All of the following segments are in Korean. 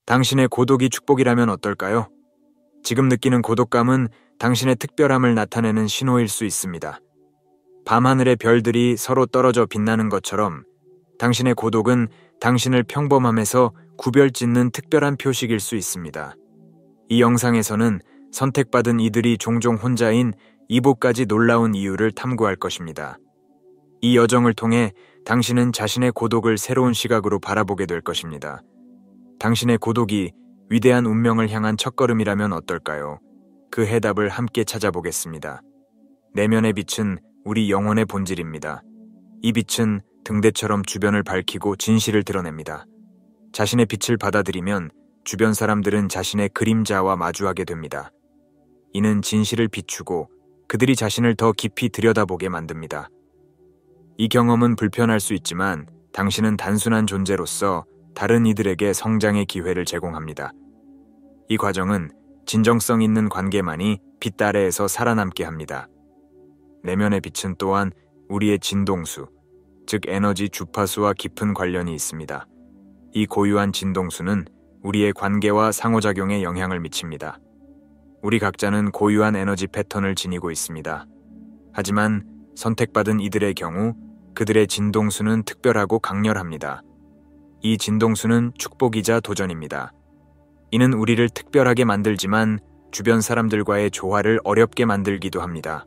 당신의 고독이 축복이라면 어떨까요? 지금 느끼는 고독감은 당신의 특별함을 나타내는 신호일 수 있습니다. 밤하늘의 별들이 서로 떨어져 빛나는 것처럼 당신의 고독은 당신을 평범함에서 구별짓는 특별한 표식일 수 있습니다. 이 영상에서는 선택받은 이들이 종종 혼자인 이보까지 놀라운 이유를 탐구할 것입니다. 이 여정을 통해 당신은 자신의 고독을 새로운 시각으로 바라보게 될 것입니다. 당신의 고독이 위대한 운명을 향한 첫걸음이라면 어떨까요? 그 해답을 함께 찾아보겠습니다. 내면의 빛은 우리 영혼의 본질입니다. 이 빛은 등대처럼 주변을 밝히고 진실을 드러냅니다. 자신의 빛을 받아들이면 주변 사람들은 자신의 그림자와 마주하게 됩니다. 이는 진실을 비추고 그들이 자신을 더 깊이 들여다보게 만듭니다. 이 경험은 불편할 수 있지만 당신은 단순한 존재로서 다른 이들에게 성장의 기회를 제공합니다. 이 과정은 진정성 있는 관계만이 빛 아래에서 살아남게 합니다. 내면의 빛은 또한 우리의 진동수, 즉 에너지 주파수와 깊은 관련이 있습니다. 이 고유한 진동수는 우리의 관계와 상호작용에 영향을 미칩니다. 우리 각자는 고유한 에너지 패턴을 지니고 있습니다. 하지만 선택받은 이들의 경우 그들의 진동수는 특별하고 강렬합니다. 이 진동수는 축복이자 도전입니다. 이는 우리를 특별하게 만들지만 주변 사람들과의 조화를 어렵게 만들기도 합니다.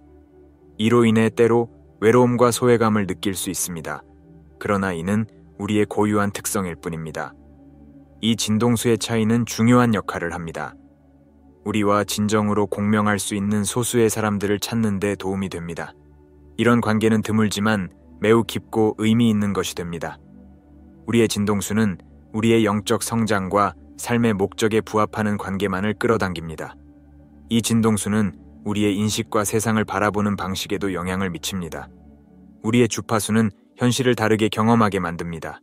이로 인해 때로 외로움과 소외감을 느낄 수 있습니다. 그러나 이는 우리의 고유한 특성일 뿐입니다. 이 진동수의 차이는 중요한 역할을 합니다. 우리와 진정으로 공명할 수 있는 소수의 사람들을 찾는 데 도움이 됩니다. 이런 관계는 드물지만 매우 깊고 의미 있는 것이 됩니다. 우리의 진동수는 우리의 영적 성장과 삶의 목적에 부합하는 관계만을 끌어당깁니다. 이 진동수는 우리의 인식과 세상을 바라보는 방식에도 영향을 미칩니다. 우리의 주파수는 현실을 다르게 경험하게 만듭니다.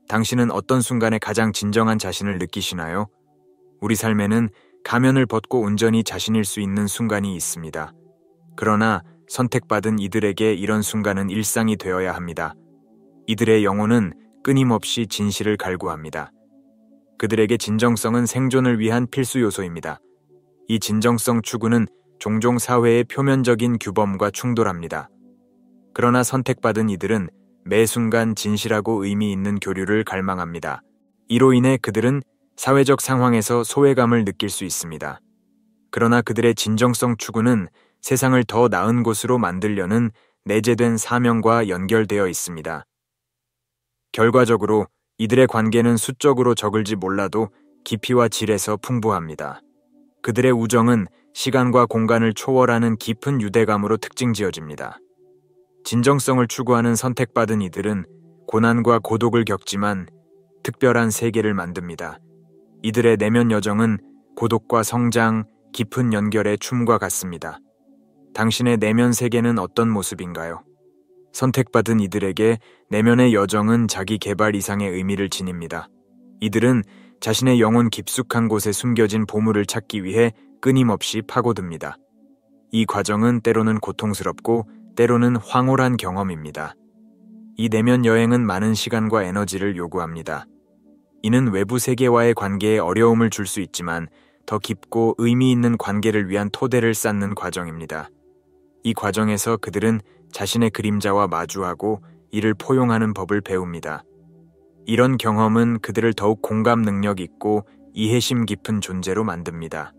당신은 어떤 순간에 가장 진정한 자신을 느끼시나요? 우리 삶에는 가면을 벗고 온전히 자신일 수 있는 순간이 있습니다. 그러나 선택받은 이들에게 이런 순간은 일상이 되어야 합니다. 이들의 영혼은 끊임없이 진실을 갈구합니다. 그들에게 진정성은 생존을 위한 필수 요소입니다. 이 진정성 추구는 종종 사회의 표면적인 규범과 충돌합니다. 그러나 선택받은 이들은 매 순간 진실하고 의미 있는 교류를 갈망합니다. 이로 인해 그들은 사회적 상황에서 소외감을 느낄 수 있습니다. 그러나 그들의 진정성 추구는 세상을 더 나은 곳으로 만들려는 내재된 사명과 연결되어 있습니다. 결과적으로 이들의 관계는 수적으로 적을지 몰라도 깊이와 질에서 풍부합니다. 그들의 우정은 시간과 공간을 초월하는 깊은 유대감으로 특징지어집니다. 진정성을 추구하는 선택받은 이들은 고난과 고독을 겪지만 특별한 세계를 만듭니다. 이들의 내면 여정은 고독과 성장, 깊은 연결의 춤과 같습니다. 당신의 내면 세계는 어떤 모습인가요? 선택받은 이들에게 내면의 여정은 자기 개발 이상의 의미를 지닙니다. 이들은 자신의 영혼 깊숙한 곳에 숨겨진 보물을 찾기 위해 끊임없이 파고듭니다. 이 과정은 때로는 고통스럽고 때로는 황홀한 경험입니다. 이 내면 여행은 많은 시간과 에너지를 요구합니다. 이는 외부 세계와의 관계에 어려움을 줄 수 있지만 더 깊고 의미 있는 관계를 위한 토대를 쌓는 과정입니다. 이 과정에서 그들은 자신의 그림자와 마주하고 이를 포용하는 법을 배웁니다. 이런 경험은 그들을 더욱 공감 능력 있고 이해심 깊은 존재로 만듭니다.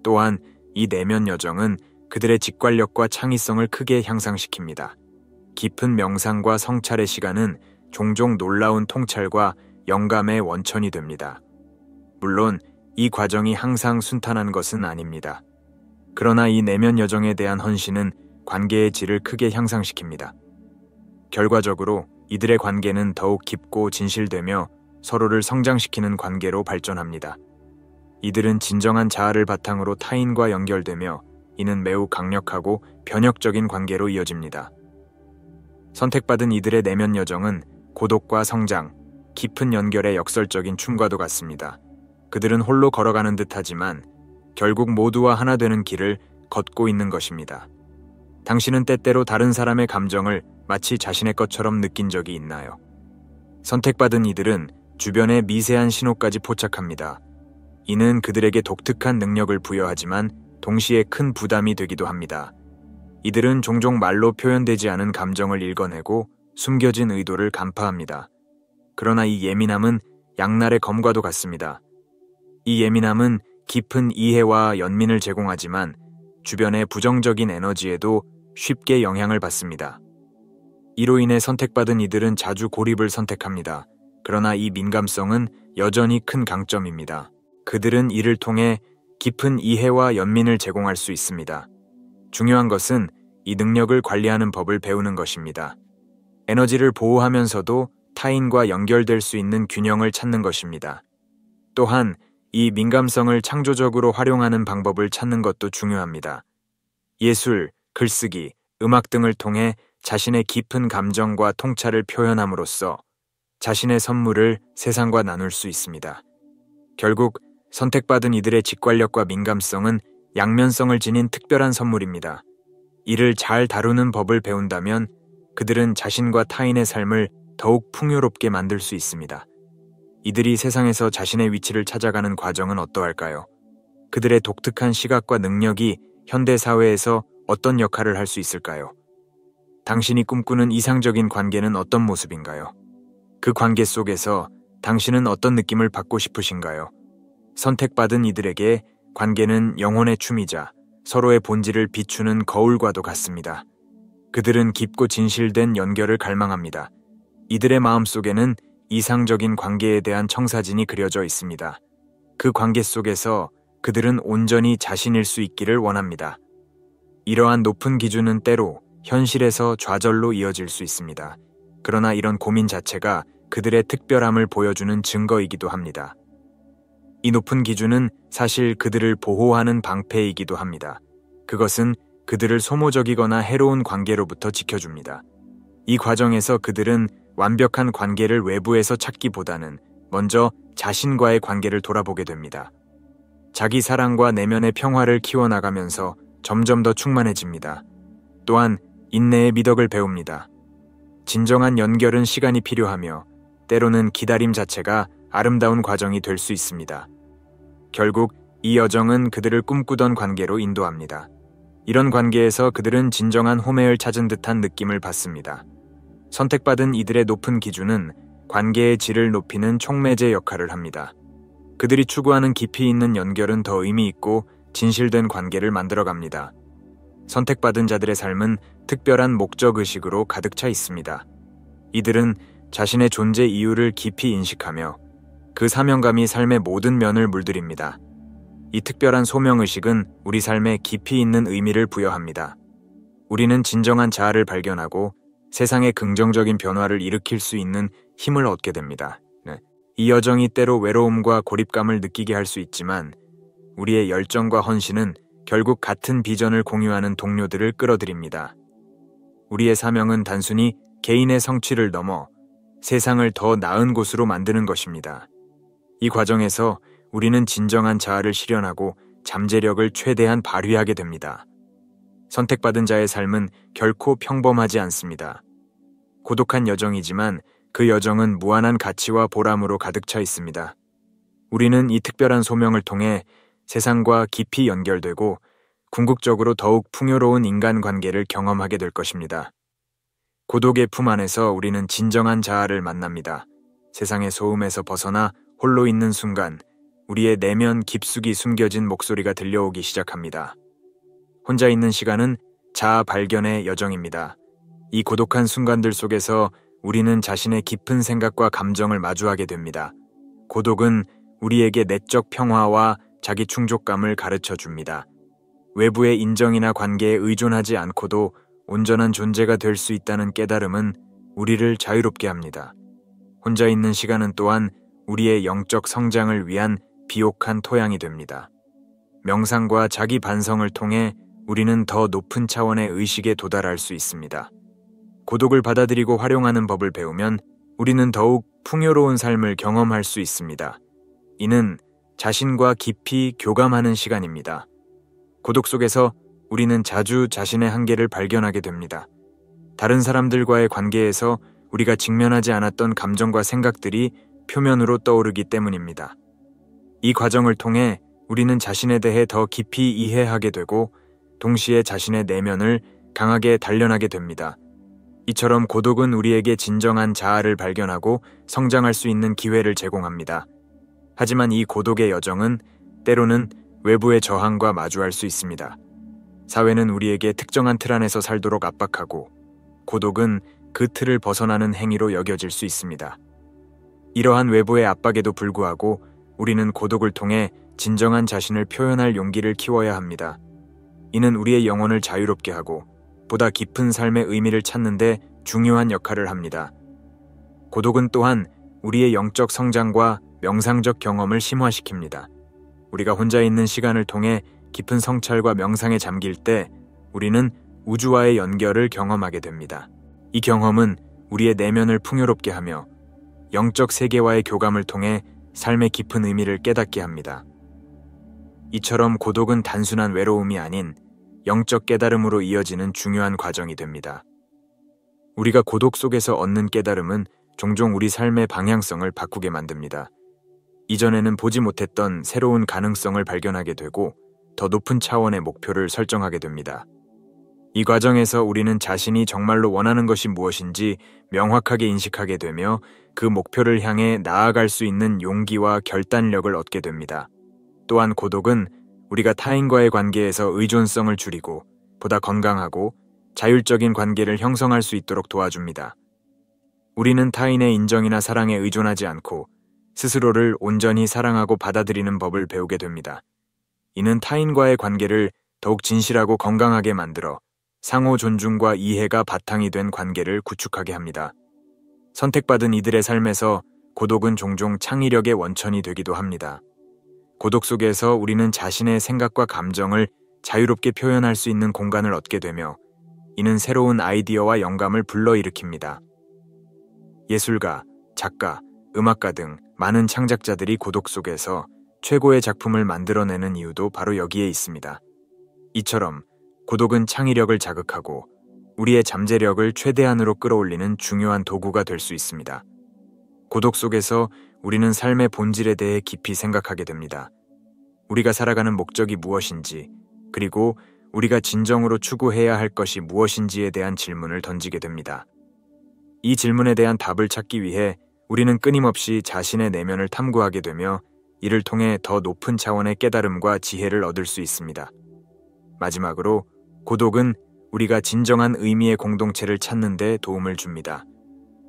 또한 이 내면 여정은 그들의 직관력과 창의성을 크게 향상시킵니다. 깊은 명상과 성찰의 시간은 종종 놀라운 통찰과 영감의 원천이 됩니다. 물론 이 과정이 항상 순탄한 것은 아닙니다. 그러나 이 내면 여정에 대한 헌신은 관계의 질을 크게 향상시킵니다. 결과적으로 이들의 관계는 더욱 깊고 진실되며 서로를 성장시키는 관계로 발전합니다. 이들은 진정한 자아를 바탕으로 타인과 연결되며 이는 매우 강력하고 변혁적인 관계로 이어집니다. 선택받은 이들의 내면 여정은 고독과 성장, 깊은 연결의 역설적인 춤과도 같습니다. 그들은 홀로 걸어가는 듯하지만 결국 모두와 하나 되는 길을 걷고 있는 것입니다. 당신은 때때로 다른 사람의 감정을 마치 자신의 것처럼 느낀 적이 있나요? 선택받은 이들은 주변의 미세한 신호까지 포착합니다. 이는 그들에게 독특한 능력을 부여하지만 동시에 큰 부담이 되기도 합니다. 이들은 종종 말로 표현되지 않은 감정을 읽어내고 숨겨진 의도를 간파합니다. 그러나 이 예민함은 양날의 검과도 같습니다. 이 예민함은 깊은 이해와 연민을 제공하지만 주변의 부정적인 에너지에도 쉽게 영향을 받습니다. 이로 인해 선택받은 이들은 자주 고립을 선택합니다. 그러나 이 민감성은 여전히 큰 강점입니다. 그들은 이를 통해 깊은 이해와 연민을 제공할 수 있습니다. 중요한 것은 이 능력을 관리하는 법을 배우는 것입니다. 에너지를 보호하면서도 타인과 연결될 수 있는 균형을 찾는 것입니다. 또한 이 민감성을 창조적으로 활용하는 방법을 찾는 것도 중요합니다. 예술, 글쓰기, 음악 등을 통해 자신의 깊은 감정과 통찰을 표현함으로써 자신의 선물을 세상과 나눌 수 있습니다. 결국 선택받은 이들의 직관력과 민감성은 양면성을 지닌 특별한 선물입니다. 이를 잘 다루는 법을 배운다면 그들은 자신과 타인의 삶을 더욱 풍요롭게 만들 수 있습니다. 이들이 세상에서 자신의 위치를 찾아가는 과정은 어떠할까요? 그들의 독특한 시각과 능력이 현대 사회에서 어떤 역할을 할 수 있을까요? 당신이 꿈꾸는 이상적인 관계는 어떤 모습인가요? 그 관계 속에서 당신은 어떤 느낌을 받고 싶으신가요? 선택받은 이들에게 관계는 영혼의 춤이자 서로의 본질을 비추는 거울과도 같습니다. 그들은 깊고 진실된 연결을 갈망합니다. 이들의 마음속에는 이상적인 관계에 대한 청사진이 그려져 있습니다. 그 관계 속에서 그들은 온전히 자신일 수 있기를 원합니다. 이러한 높은 기준은 때로 현실에서 좌절로 이어질 수 있습니다. 그러나 이런 고민 자체가 그들의 특별함을 보여주는 증거이기도 합니다. 이 높은 기준은 사실 그들을 보호하는 방패이기도 합니다. 그것은 그들을 소모적이거나 해로운 관계로부터 지켜줍니다. 이 과정에서 그들은 완벽한 관계를 외부에서 찾기보다는 먼저 자신과의 관계를 돌아보게 됩니다. 자기 사랑과 내면의 평화를 키워나가면서 점점 더 충만해집니다. 또한 인내의 미덕을 배웁니다. 진정한 연결은 시간이 필요하며 때로는 기다림 자체가 아름다운 과정이 될 수 있습니다. 결국 이 여정은 그들을 꿈꾸던 관계로 인도합니다. 이런 관계에서 그들은 진정한 호매를 찾은 듯한 느낌을 받습니다. 선택받은 이들의 높은 기준은 관계의 질을 높이는 촉매제 역할을 합니다. 그들이 추구하는 깊이 있는 연결은 더 의미 있고 진실된 관계를 만들어갑니다. 선택받은 자들의 삶은 특별한 목적의식으로 가득 차 있습니다. 이들은 자신의 존재 이유를 깊이 인식하며 그 사명감이 삶의 모든 면을 물들입니다. 이 특별한 소명의식은 우리 삶에 깊이 있는 의미를 부여합니다. 우리는 진정한 자아를 발견하고 세상에 긍정적인 변화를 일으킬 수 있는 힘을 얻게 됩니다. 이 여정이 때로 외로움과 고립감을 느끼게 할 수 있지만 우리의 열정과 헌신은 결국 같은 비전을 공유하는 동료들을 끌어들입니다. 우리의 사명은 단순히 개인의 성취를 넘어 세상을 더 나은 곳으로 만드는 것입니다. 이 과정에서 우리는 진정한 자아를 실현하고 잠재력을 최대한 발휘하게 됩니다. 선택받은 자의 삶은 결코 평범하지 않습니다. 고독한 여정이지만 그 여정은 무한한 가치와 보람으로 가득 차 있습니다. 우리는 이 특별한 소명을 통해 세상과 깊이 연결되고 궁극적으로 더욱 풍요로운 인간관계를 경험하게 될 것입니다. 고독의 품 안에서 우리는 진정한 자아를 만납니다. 세상의 소음에서 벗어나 홀로 있는 순간 우리의 내면 깊숙이 숨겨진 목소리가 들려오기 시작합니다. 혼자 있는 시간은 자아 발견의 여정입니다. 이 고독한 순간들 속에서 우리는 자신의 깊은 생각과 감정을 마주하게 됩니다. 고독은 우리에게 내적 평화와 자기 충족감을 가르쳐 줍니다. 외부의 인정이나 관계에 의존하지 않고도 온전한 존재가 될 수 있다는 깨달음은 우리를 자유롭게 합니다. 혼자 있는 시간은 또한 우리의 영적 성장을 위한 비옥한 토양이 됩니다. 명상과 자기 반성을 통해 우리는 더 높은 차원의 의식에 도달할 수 있습니다. 고독을 받아들이고 활용하는 법을 배우면 우리는 더욱 풍요로운 삶을 경험할 수 있습니다. 이는 자신과 깊이 교감하는 시간입니다. 고독 속에서 우리는 자주 자신의 한계를 발견하게 됩니다. 다른 사람들과의 관계에서 우리가 직면하지 않았던 감정과 생각들이 표면으로 떠오르기 때문입니다. 이 과정을 통해 우리는 자신에 대해 더 깊이 이해하게 되고 동시에 자신의 내면을 강하게 단련하게 됩니다. 이처럼 고독은 우리에게 진정한 자아를 발견하고 성장할 수 있는 기회를 제공합니다. 하지만 이 고독의 여정은 때로는 외부의 저항과 마주할 수 있습니다. 사회는 우리에게 특정한 틀 안에서 살도록 압박하고 고독은 그 틀을 벗어나는 행위로 여겨질 수 있습니다. 이러한 외부의 압박에도 불구하고 우리는 고독을 통해 진정한 자신을 표현할 용기를 키워야 합니다. 이는 우리의 영혼을 자유롭게 하고 보다 깊은 삶의 의미를 찾는 데 중요한 역할을 합니다. 고독은 또한 우리의 영적 성장과 명상적 경험을 심화시킵니다. 우리가 혼자 있는 시간을 통해 깊은 성찰과 명상에 잠길 때 우리는 우주와의 연결을 경험하게 됩니다. 이 경험은 우리의 내면을 풍요롭게 하며 영적 세계와의 교감을 통해 삶의 깊은 의미를 깨닫게 합니다. 이처럼 고독은 단순한 외로움이 아닌 영적 깨달음으로 이어지는 중요한 과정이 됩니다. 우리가 고독 속에서 얻는 깨달음은 종종 우리 삶의 방향성을 바꾸게 만듭니다. 이전에는 보지 못했던 새로운 가능성을 발견하게 되고 더 높은 차원의 목표를 설정하게 됩니다. 이 과정에서 우리는 자신이 정말로 원하는 것이 무엇인지 명확하게 인식하게 되며 그 목표를 향해 나아갈 수 있는 용기와 결단력을 얻게 됩니다. 또한 고독은 우리가 타인과의 관계에서 의존성을 줄이고 보다 건강하고 자율적인 관계를 형성할 수 있도록 도와줍니다. 우리는 타인의 인정이나 사랑에 의존하지 않고 스스로를 온전히 사랑하고 받아들이는 법을 배우게 됩니다. 이는 타인과의 관계를 더욱 진실하고 건강하게 만들어 상호 존중과 이해가 바탕이 된 관계를 구축하게 합니다. 선택받은 이들의 삶에서 고독은 종종 창의력의 원천이 되기도 합니다. 고독 속에서 우리는 자신의 생각과 감정을 자유롭게 표현할 수 있는 공간을 얻게 되며 이는 새로운 아이디어와 영감을 불러일으킵니다. 예술가, 작가, 음악가 등 많은 창작자들이 고독 속에서 최고의 작품을 만들어내는 이유도 바로 여기에 있습니다. 이처럼 고독은 창의력을 자극하고 우리의 잠재력을 최대한으로 끌어올리는 중요한 도구가 될 수 있습니다. 고독 속에서 우리는 삶의 본질에 대해 깊이 생각하게 됩니다. 우리가 살아가는 목적이 무엇인지, 그리고 우리가 진정으로 추구해야 할 것이 무엇인지에 대한 질문을 던지게 됩니다. 이 질문에 대한 답을 찾기 위해 우리는 끊임없이 자신의 내면을 탐구하게 되며 이를 통해 더 높은 차원의 깨달음과 지혜를 얻을 수 있습니다. 마지막으로 고독은 우리가 진정한 의미의 공동체를 찾는 데 도움을 줍니다.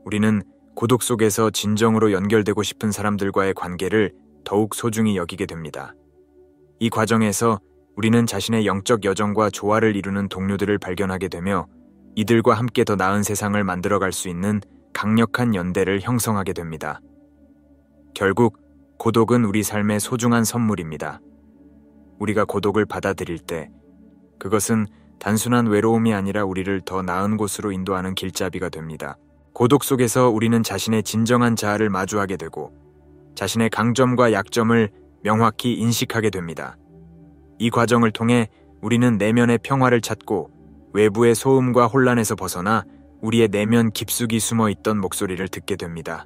우리는 고독 속에서 진정으로 연결되고 싶은 사람들과의 관계를 더욱 소중히 여기게 됩니다. 이 과정에서 우리는 자신의 영적 여정과 조화를 이루는 동료들을 발견하게 되며 이들과 함께 더 나은 세상을 만들어갈 수 있는 강력한 연대를 형성하게 됩니다. 결국 고독은 우리 삶의 소중한 선물입니다. 우리가 고독을 받아들일 때 그것은 단순한 외로움이 아니라 우리를 더 나은 곳으로 인도하는 길잡이가 됩니다. 고독 속에서 우리는 자신의 진정한 자아를 마주하게 되고 자신의 강점과 약점을 명확히 인식하게 됩니다. 이 과정을 통해 우리는 내면의 평화를 찾고 외부의 소음과 혼란에서 벗어나 우리의 내면 깊숙이 숨어있던 목소리를 듣게 됩니다.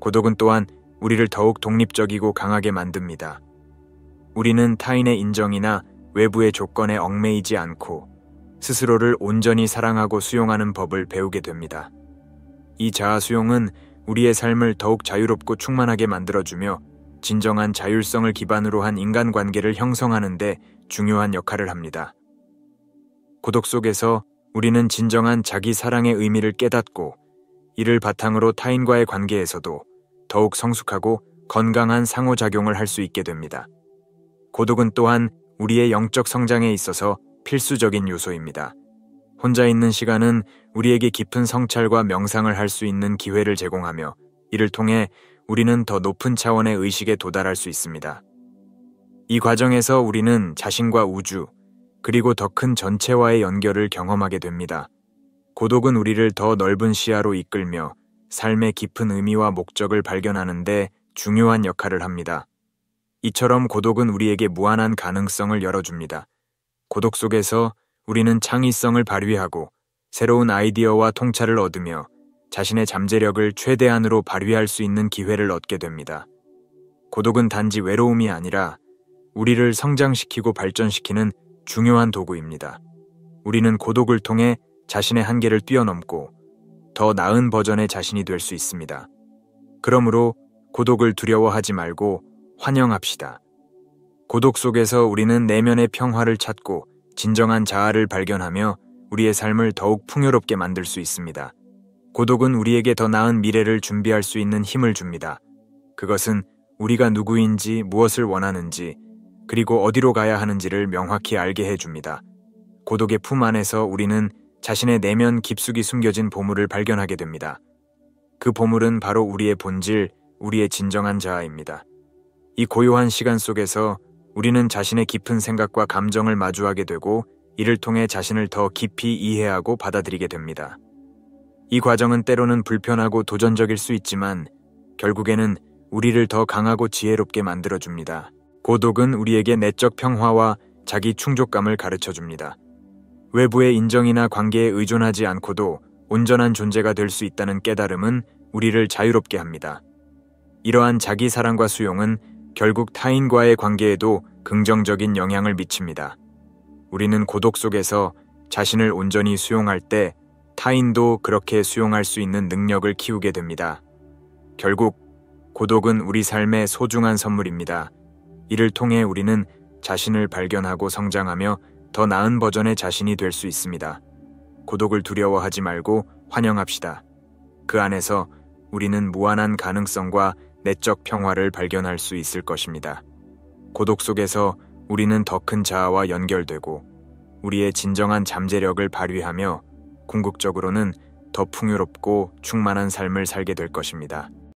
고독은 또한 우리를 더욱 독립적이고 강하게 만듭니다. 우리는 타인의 인정이나 외부의 조건에 얽매이지 않고 스스로를 온전히 사랑하고 수용하는 법을 배우게 됩니다. 이 자아 수용은 우리의 삶을 더욱 자유롭고 충만하게 만들어주며 진정한 자율성을 기반으로 한 인간관계를 형성하는 데 중요한 역할을 합니다. 고독 속에서 우리는 진정한 자기 사랑의 의미를 깨닫고 이를 바탕으로 타인과의 관계에서도 더욱 성숙하고 건강한 상호작용을 할 수 있게 됩니다. 고독은 또한 우리의 영적 성장에 있어서 필수적인 요소입니다. 혼자 있는 시간은 우리에게 깊은 성찰과 명상을 할 수 있는 기회를 제공하며 이를 통해 우리는 더 높은 차원의 의식에 도달할 수 있습니다. 이 과정에서 우리는 자신과 우주, 그리고 더 큰 전체와의 연결을 경험하게 됩니다. 고독은 우리를 더 넓은 시야로 이끌며 삶의 깊은 의미와 목적을 발견하는 데 중요한 역할을 합니다. 이처럼 고독은 우리에게 무한한 가능성을 열어줍니다. 고독 속에서 우리는 창의성을 발휘하고 새로운 아이디어와 통찰을 얻으며 자신의 잠재력을 최대한으로 발휘할 수 있는 기회를 얻게 됩니다. 고독은 단지 외로움이 아니라 우리를 성장시키고 발전시키는 중요한 도구입니다. 우리는 고독을 통해 자신의 한계를 뛰어넘고 더 나은 버전의 자신이 될 수 있습니다. 그러므로 고독을 두려워하지 말고 환영합시다. 고독 속에서 우리는 내면의 평화를 찾고 진정한 자아를 발견하며 우리의 삶을 더욱 풍요롭게 만들 수 있습니다. 고독은 우리에게 더 나은 미래를 준비할 수 있는 힘을 줍니다. 그것은 우리가 누구인지, 무엇을 원하는지, 그리고 어디로 가야 하는지를 명확히 알게 해줍니다. 고독의 품 안에서 우리는 자신의 내면 깊숙이 숨겨진 보물을 발견하게 됩니다. 그 보물은 바로 우리의 본질, 우리의 진정한 자아입니다. 이 고요한 시간 속에서 우리는 자신의 깊은 생각과 감정을 마주하게 되고 이를 통해 자신을 더 깊이 이해하고 받아들이게 됩니다. 이 과정은 때로는 불편하고 도전적일 수 있지만 결국에는 우리를 더 강하고 지혜롭게 만들어줍니다. 고독은 우리에게 내적 평화와 자기 충족감을 가르쳐줍니다. 외부의 인정이나 관계에 의존하지 않고도 온전한 존재가 될 수 있다는 깨달음은 우리를 자유롭게 합니다. 이러한 자기 사랑과 수용은 결국 타인과의 관계에도 긍정적인 영향을 미칩니다. 우리는 고독 속에서 자신을 온전히 수용할 때 타인도 그렇게 수용할 수 있는 능력을 키우게 됩니다. 결국 고독은 우리 삶의 소중한 선물입니다. 이를 통해 우리는 자신을 발견하고 성장하며 더 나은 버전의 자신이 될 수 있습니다. 고독을 두려워하지 말고 환영합시다. 그 안에서 우리는 무한한 가능성과 내적 평화를 발견할 수 있을 것입니다. 고독 속에서 우리는 더 큰 자아와 연결되고 우리의 진정한 잠재력을 발휘하며 궁극적으로는 더 풍요롭고 충만한 삶을 살게 될 것입니다.